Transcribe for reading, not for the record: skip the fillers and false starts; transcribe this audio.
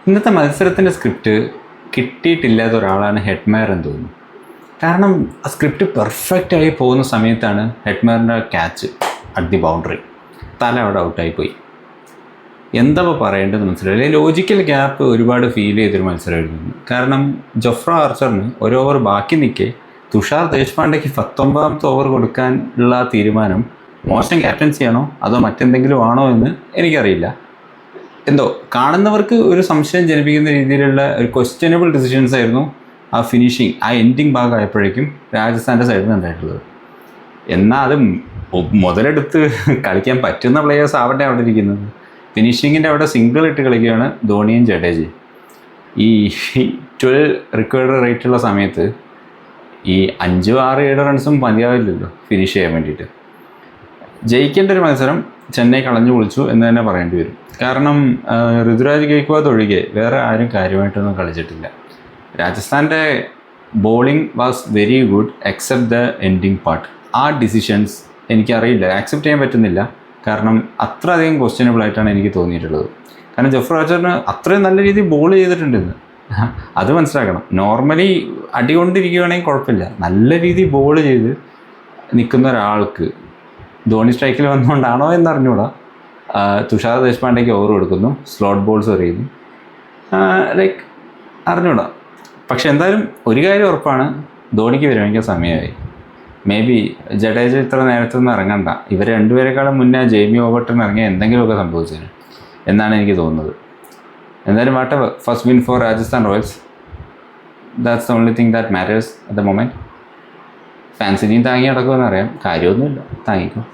ഇന്നത്തെ മത്സരത്തിൻ്റെ സ്ക്രിപ്റ്റ് കിട്ടിയിട്ടില്ലാത്ത ഒരാളാണ് ഹെഡ്മയർ എന്ന് തോന്നുന്നു. കാരണം ആ സ്ക്രിപ്റ്റ് പെർഫെക്റ്റായി പോകുന്ന സമയത്താണ് ഹെഡ്മയറിൻ്റെ ക്യാച്ച് അറ്റ് ദി ബൗണ്ടറി. തല അവിടെ ഔട്ടായിപ്പോയി. എന്താ പറയേണ്ടത് മനസ്സിലായില്ല. ലോജിക്കൽ ഗ്യാപ്പ് ഒരുപാട് ഫീൽ ചെയ്തൊരു മത്സരമായിരുന്നു. കാരണം ജൊഫ്ര ആർച്ചറിന് ഒരു ഓവർ ബാക്കി നിൽക്കെ തുഷാർ ദേശ്പാണ്ഡെക്ക് 19ാമത്തെ ഓവർ കൊടുക്കാനുള്ള തീരുമാനം മോശം ക്യാപ്റ്റൻസി ആണോ അതോ മറ്റെന്തെങ്കിലും ആണോ എന്ന് എനിക്കറിയില്ല. എന്തോ കാണുന്നവർക്ക് ഒരു സംശയം ജനിപ്പിക്കുന്ന രീതിയിലുള്ള ഒരു ക്വസ്റ്റ്യനബിൾ ഡിസിഷൻസ് ആയിരുന്നു ആ ഫിനിഷിങ്, ആ എൻഡിങ് ഭാഗമായപ്പോഴേക്കും രാജസ്ഥാൻ്റെ സൈഡിൽ നിന്ന് ഉണ്ടായിട്ടുള്ളത്. എന്നാൽ അത് മുതലെടുത്ത് കളിക്കാൻ പറ്റുന്ന പ്ലെയേഴ്സ് ആവട്ടെ അവിടെ ഇരിക്കുന്നത്. ഫിനിഷിങ്ങിൻ്റെ അവിടെ സിംഗിൾ ഇട്ട് കളിക്കുകയാണ് ധോണിയും ജഡേജയും. ഈ 12 റിക്വയർഡ് റേറ്റുള്ള സമയത്ത് ഈ 5, 6, 7 റൺസും മതിയാവില്ലല്ലോ ഫിനിഷ് ചെയ്യാൻ വേണ്ടിയിട്ട്. ജയിക്കേണ്ട ഒരു മത്സരം ചെന്നൈ കളഞ്ഞു പൊളിച്ചു എന്ന് തന്നെ പറയേണ്ടി വരും. കാരണം ഋതുരാജ് ഗെയ്ക്വാദ് ഒഴികെ വേറെ ആരും കാര്യമായിട്ടൊന്നും കളിച്ചിട്ടില്ല. രാജസ്ഥാൻ്റെ bowling was very good except the ending part. ആ ഡിസിഷൻസ് എനിക്കറിയില്ല, ആക്സെപ്റ്റ് ചെയ്യാൻ പറ്റുന്നില്ല. കാരണം അത്രയധികം ക്വസ്റ്റ്യനബിൾ ആയിട്ടാണ് എനിക്ക് തോന്നിയിട്ടുള്ളത്. കാരണം ജൊഫ്ര ആർച്ചറിന് അത്രയും നല്ല രീതിയിൽ ബോൾ ചെയ്തിട്ടുണ്ടെന്ന് അത് മനസ്സിലാക്കണം. നോർമലി അടികൊണ്ടിരിക്കുകയാണെങ്കിൽ കുഴപ്പമില്ല, നല്ല രീതിയിൽ ബോൾ ചെയ്ത് നിൽക്കുന്ന ഒരാൾക്ക് ധോണി സ്ട്രൈക്കിൽ വന്നുകൊണ്ടാണോ എന്നറിഞ്ഞൂടാ തുഷാർ ദേശ്പാണ്ഡെക്ക് ഓവർ കൊടുക്കുന്നു, സ്ലോട്ട് ബോൾസ് എറിയുന്നു, ലൈക്ക് അറിഞ്ഞൂടാ. പക്ഷെ എന്തായാലും ഒരു കാര്യം ഉറപ്പാണ്, ധോണിക്ക് വിരമിക്കാൻ സമയമായി. മേ ബി ജഡേജ ഇത്ര നേരത്തൊന്നും ഇറങ്ങണ്ട, ഇവർ രണ്ടുപേരെക്കാളും മുന്നേ ജെയ്മി ഓവർട്ടൺ ഇറങ്ങിയ എന്തെങ്കിലുമൊക്കെ സംഭവിച്ചതിന് എന്നാണ് എനിക്ക് തോന്നുന്നത്. എന്തായാലും what first win for Rajasthan royals. That's the only thing that matters at the moment. ഫാൻസിനെയും താങ്ങി നടക്കുമെന്ന് അറിയാം, കാര്യമൊന്നുമില്ല, താങ്ങിക്കും.